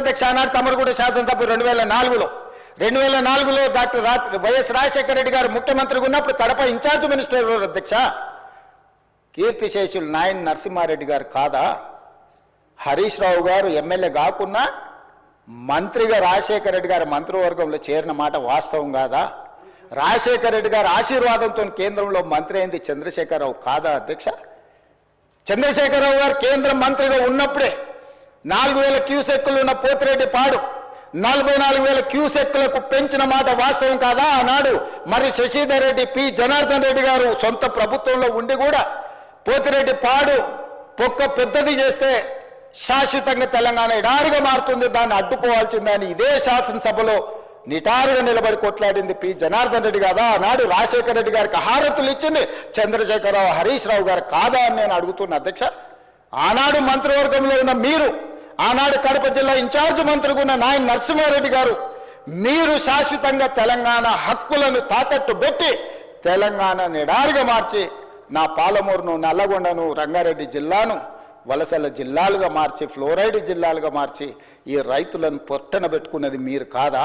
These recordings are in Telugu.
అధ్యక్ష. ఆనాడు తమరుగూడ శాసనసభ 2004లో డాక్టర్ వైఎస్ రాజశేఖర రెడ్డి గారు ముఖ్యమంత్రిగా ఉన్నప్పుడు కడప ఇన్ఛార్జ్ మినిస్టర్ అధ్యక్ష. కీర్తిశేషులు నాయన్ నరసింహారెడ్డి గారు కాదా? హరీష్ రావు గారు ఎమ్మెల్యే కాకున్నా మంత్రిగా రాజశేఖర రెడ్డి గారి మంత్రివర్గంలో చేరిన మాట వాస్తవం కాదా? రాజశేఖర రెడ్డి గారి ఆశీర్వాదంతో కేంద్రంలో మంత్రి అయింది చంద్రశేఖరరావు కాదా అధ్యక్ష? చంద్రశేఖరరావు గారు కేంద్ర మంత్రిగా ఉన్నప్పుడే 4,000 క్యూసెక్కులు ఉన్న పోతిరెడ్డి పాడు 44,000 క్యూసెక్కులకు పెంచిన మాట వాస్తవం కాదా? ఆనాడు మరి శశిధర్ రెడ్డి, పి జనార్దన్ రెడ్డి గారు సొంత ప్రభుత్వంలో ఉండి కూడా పోతిరెడ్డి పాడు పొక్క పెద్దది చేస్తే శాశ్వతంగా తెలంగాణ ఎడారిగా మారుతుంది, దాన్ని అడ్డుకోవాల్సిందని ఇదే శాసనసభలో నిటారుగా నిలబడి కొట్లాడింది పి జనార్దన్ రెడ్డి కాదా? ఆనాడు రాజశేఖర రెడ్డి గారికి హారతులు ఇచ్చింది చంద్రశేఖరరావు, హరీష్ రావు గారు కాదా అని నేను అడుగుతున్నా అధ్యక్ష. ఆనాడు మంత్రివర్గంలో ఉన్న మీరు, ఆనాడు కడప జిల్లా ఇన్ఛార్జ్ మంత్రిగా ఉన్న నాయన్ నరసింహారెడ్డి గారు, మీరు శాశ్వతంగా తెలంగాణ హక్కులను తాకట్టు పెట్టి తెలంగాణ నిడారిగా మార్చి నా పాలమూరును, నల్లగొండను, రంగారెడ్డి జిల్లాను వలసల జిల్లాలుగా మార్చి, ఫ్లోరైడ్ జిల్లాలుగా మార్చి ఈ రైతులను పొట్టన పెట్టుకున్నది మీరు కాదా?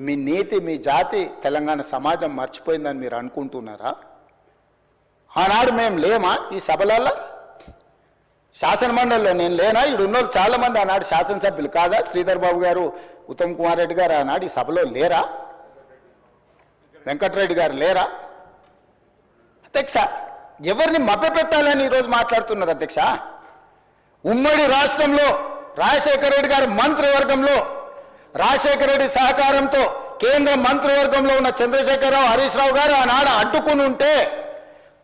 మీ నీతి, మీ జాతి తెలంగాణ సమాజం మర్చిపోయిందని మీరు అనుకుంటున్నారా? ఆనాడు మేము లేమా ఈ సభలలో? శాసనమండలిలో నేను లేనా? ఇడున్నోళ్ళు చాలామంది ఆనాడు శాసనసభ్యులు కాదా? శ్రీధర్ బాబు గారు, ఉత్తమ్ కుమార్ రెడ్డి గారు ఆనాడు ఈ సభలో లేరా? వెంకటరెడ్డి గారు లేరా? అధ్యక్ష, ఎవరిని మభ్యపెట్టాలని ఈరోజు మాట్లాడుతున్నారు అధ్యక్ష? ఉమ్మడి రాష్ట్రంలో రాజశేఖర రెడ్డి గారి మంత్రివర్గంలో రాజశేఖర రెడ్డి సహకారంతో కేంద్ర మంత్రివర్గంలో ఉన్న చంద్రశేఖరరావు, హరీష్ రావు గారు ఆనాడు అడ్డుకుని ఉంటే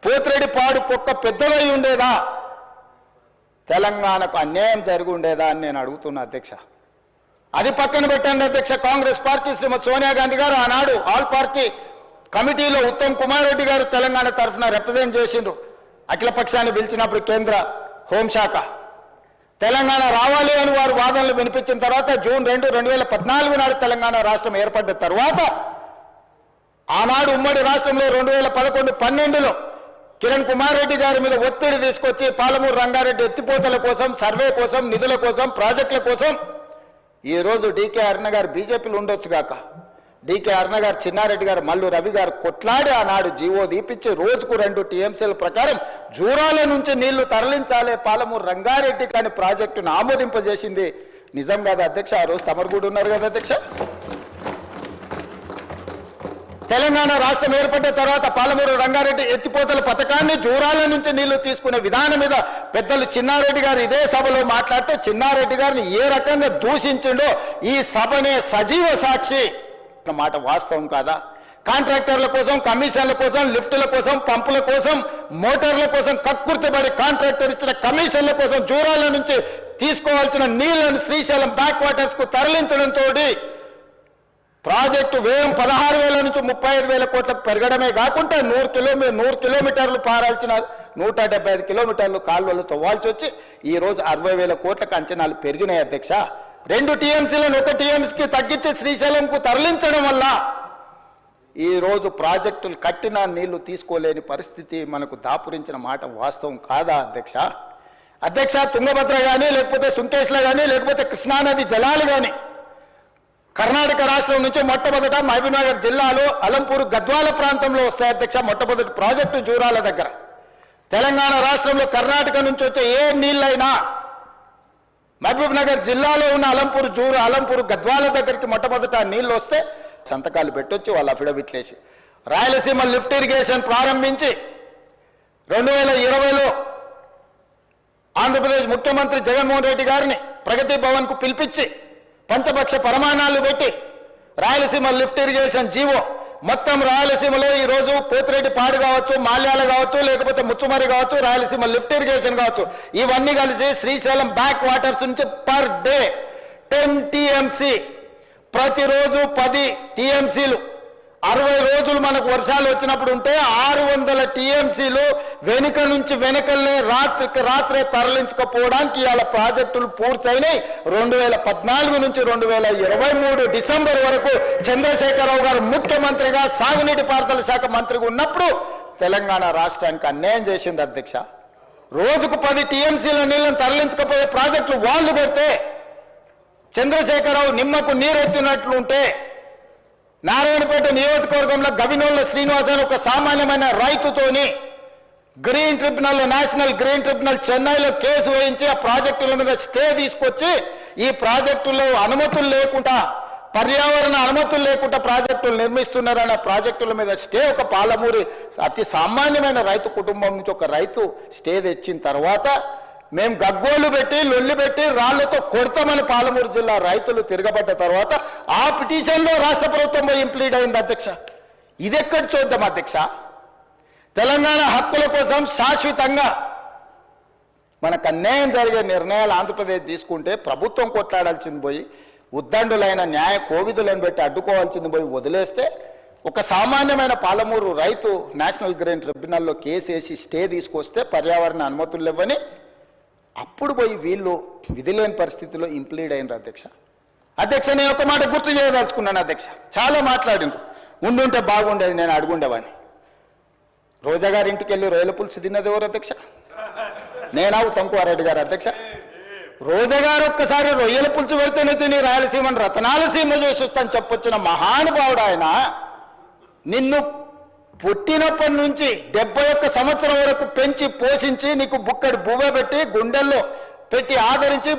పోతిరెడ్డి పాడు పొక్క పెద్దదై ఉండేదా? తెలంగాణకు అన్యాయం జరిగి ఉండేదా అని నేను అడుగుతున్నా అధ్యక్ష. అది పక్కన పెట్టండి అధ్యక్ష. కాంగ్రెస్ పార్టీ శ్రీమతి సోనియా గాంధీ గారు ఆనాడు ఆల్ పార్టీ కమిటీలో ఉత్తమ్ కుమార్ రెడ్డి గారు తెలంగాణ తరఫున రిప్రజెంట్ చేసిండ్రు. అఖిల పక్షాన్ని పిలిచినప్పుడు కేంద్ర హోంశాఖ తెలంగాణ రావాలి అని వారు వాదనలు వినిపించిన తర్వాత జూన్ 2, 2014 నాడు తెలంగాణ రాష్ట్రం ఏర్పడ్డ తర్వాత ఆనాడు ఉమ్మడి రాష్ట్రంలో 2011-12లో కిరణ్ కుమార్ రెడ్డి గారి మీద ఒత్తిడి తీసుకొచ్చి పాలమూరు రంగారెడ్డి ఎత్తిపోతల కోసం, సర్వే కోసం, నిధుల కోసం, ప్రాజెక్టుల కోసం ఈరోజు డీకే అరుణ గారు బీజేపీలో ఉండొచ్చు కాక, డీకే అరుణ గారు, చిన్నారెడ్డి గారు, మల్లు రవి గారు కొట్లాడి ఆనాడు జీవో దీపించి రోజుకు 2 టీఎంసీల ప్రకారం జూరాల నుంచి నీళ్లు తరలించాలి పాలమూరు రంగారెడ్డి కానీ ప్రాజెక్టును ఆమోదింపజేసింది నిజం కాదా అధ్యక్ష? ఆ రోజు తమరు కూడా ఉన్నారు కదా అధ్యక్ష. తెలంగాణ రాష్ట్రం ఏర్పడ్డ తర్వాత పాలమూరు రంగారెడ్డి ఎత్తిపోతల పథకాన్ని జూరాల నుంచి నీళ్లు తీసుకునే విధానం మీద పెద్దలు చిన్నారెడ్డి గారు ఇదే సభలో మాట్లాడితే చిన్నారెడ్డి గారిని ఏ రకంగా దూషించిండో ఈ సభనే సజీవ సాక్షి మాట వాస్తవం కాదా? కాంట్రాక్టర్ల కోసం, కమిషన్ల కోసం, లిఫ్టుల కోసం, పంపుల కోసం, మోటార్ల కోసం కక్కుర్తిపడి కాంట్రాక్టర్ ఇచ్చిన కమిషన్ల కోసం జూరాల నుంచి తీసుకోవాల్సిన నీళ్లను శ్రీశైలం బ్యాక్ వాటర్స్ కు తరలించడంతో ప్రాజెక్టు వ్యయం 16,000 నుంచి 35,000 కోట్లకు పెరగడమే కాకుండా 100 కిలోమీటర్లు పారాల్సిన 175 కిలోమీటర్లు కాలువలు తవ్వాల్సి వచ్చి ఈరోజు 60,000 కోట్లకు అంచనాలు పెరిగినాయి అధ్యక్ష. 2 టీఎంసీలను 1 టీఎంసీకి తగ్గించి శ్రీశైలంకు తరలించడం వల్ల ఈరోజు ప్రాజెక్టులు కట్టిన నీళ్లు తీసుకోలేని పరిస్థితి మనకు దాపురించిన మాట వాస్తవం కాదా అధ్యక్ష? అధ్యక్ష, తుంగభద్ర కానీ, లేకపోతే సుంకేశ్ల కానీ, లేకపోతే కృష్ణానది జలాలు కానీ కర్ణాటక రాష్ట్రం నుంచి మొట్టమొదట మహబూబ్నగర్ జిల్లాలో అలంపూర్ గద్వాల ప్రాంతంలో వస్తాయి అధ్యక్ష. మొట్టమొదటి ప్రాజెక్టు జూరాల దగ్గర. తెలంగాణ రాష్ట్రంలో కర్ణాటక నుంచి వచ్చే ఏ నీళ్ళైనా మహబూబ్నగర్ జిల్లాలో ఉన్న అలంపూర్ గద్వాల దగ్గరికి మొట్టమొదట నీళ్ళు వస్తే సంతకాలు పెట్టొచ్చు వాళ్ళ అఫిడవిట్లేసి. రాయలసీమ లిఫ్ట్ ఇరిగేషన్ ప్రారంభించి 2020లో ఆంధ్రప్రదేశ్ ముఖ్యమంత్రి జగన్మోహన్ రెడ్డి గారిని ప్రగతి భవన్ కు పిలిపించి పంచపక్ష ప్రమాణాలు పెట్టి రాయలసీమ లిఫ్ట్ ఇరిగేషన్ జీవో మొత్తం రాయలసీమలో ఈరోజు పోతిరెడ్డి పాడు కావచ్చు, మాల్యాల కావచ్చు, లేకపోతే ముచ్చుమరి కావచ్చు, రాయలసీమ లిఫ్ట్ ఇరిగేషన్ కావచ్చు, ఇవన్నీ కలిసి శ్రీశైలం బ్యాక్ వాటర్స్ నుంచి పర్ డే 10 టీఎంసీ, ప్రతిరోజు 10 టీఎంసీలు 60 రోజులు మనకు వర్షాలు వచ్చినప్పుడు ఉంటే 600 టీఎంసీలు వెనుక నుంచి వెనకల్నే రాత్రికి రాత్రే తరలించకపోవడానికి ఇవాళ ప్రాజెక్టులు పూర్తయినాయి. 2014 నుంచి 2023 డిసెంబర్ వరకు చంద్రశేఖరరావు గారు ముఖ్యమంత్రిగా సాగునీటి పారుదల శాఖ మంత్రిగా ఉన్నప్పుడు తెలంగాణ రాష్ట్రానికి అన్యాయం చేసింది అధ్యక్ష. రోజుకు 10 టీఎంసీల నీళ్ళని తరలించకపోయే ప్రాజెక్టులు వాళ్ళు కడితే, చంద్రశేఖరరావు నిమ్మకు నీరెత్తినట్లుంటే, నారాయణపేట నియోజకవర్గంలో గవినోళ్ళ శ్రీనివాస్ అని ఒక సామాన్యమైన రైతుతోని green tribunal, national green tribunal చెన్నైలో కేసు వేయించి ఆ ప్రాజెక్టుల మీద స్టే తీసుకొచ్చి, ఈ ప్రాజెక్టులో అనుమతులు లేకుండా, పర్యావరణ అనుమతులు లేకుండా ప్రాజెక్టులు నిర్మిస్తున్నారన్న ప్రాజెక్టుల మీద స్టే ఒక పాలమూరి అతి సామాన్యమైన రైతు కుటుంబం నుంచి ఒక రైతు స్టే తెచ్చిన తర్వాత మేము గగ్గోలు పెట్టి, లొల్లి పెట్టి, రాళ్లతో కొడతామని పాలమూరు జిల్లా రైతులు తిరగబడ్డ తర్వాత ఆ పిటిషన్లో రాష్ట్ర ప్రభుత్వం పోయి ఇంప్లీడ్ అయింది అధ్యక్ష. ఇదెక్కడ చూద్దాం అధ్యక్ష? తెలంగాణ హక్కుల కోసం శాశ్వతంగా మనకు అన్యాయం జరిగే నిర్ణయాలు ఆంధ్రప్రదేశ్ తీసుకుంటే ప్రభుత్వం కొట్లాడాల్సింది పోయి, ఉద్దండులైన న్యాయ కోవిదులను పెట్టి అడ్డుకోవాల్సింది పోయి వదిలేస్తే, ఒక సామాన్యమైన పాలమూరు రైతు నేషనల్ గ్రీన్ ట్రిబ్యునల్లో కేసు వేసి స్టే తీసుకొస్తే పర్యావరణ అనుమతులు ఇవ్వని, అప్పుడు పోయి వీళ్ళు విధిలేని పరిస్థితిలో ఇంప్లీడ్ అయినారు అధ్యక్ష. అధ్యక్ష, నేను ఒక మాట గుర్తు చేయదలుచుకున్నాను అధ్యక్ష. చాలా మాట్లాడిండ్రు, ఉండుంటే బాగుండేది, నేను అడుగుండేవాడిని. రోజా గారి ఇంటికి వెళ్ళి రొయ్యల పులుసు తిన్నది ఎవరు అధ్యక్ష? నేనా ఉత్తమ్కుమారెడ్డి గారు అధ్యక్ష? రోజా గారు ఒక్కసారి రొయ్యల పులుసు పెడితేనే తిని రాయలసీమను రతనాలసీమ చేసి వస్తాను చెప్పొచ్చిన మహానుభావుడు ఆయన. నిన్ను పుట్టినప్పటి నుంచి 71 సంవత్సరం వరకు పెంచి పోషించి నీకు బుక్కడి బువ్వ పెట్టి గుండెల్లో పెట్టి ఆదరించి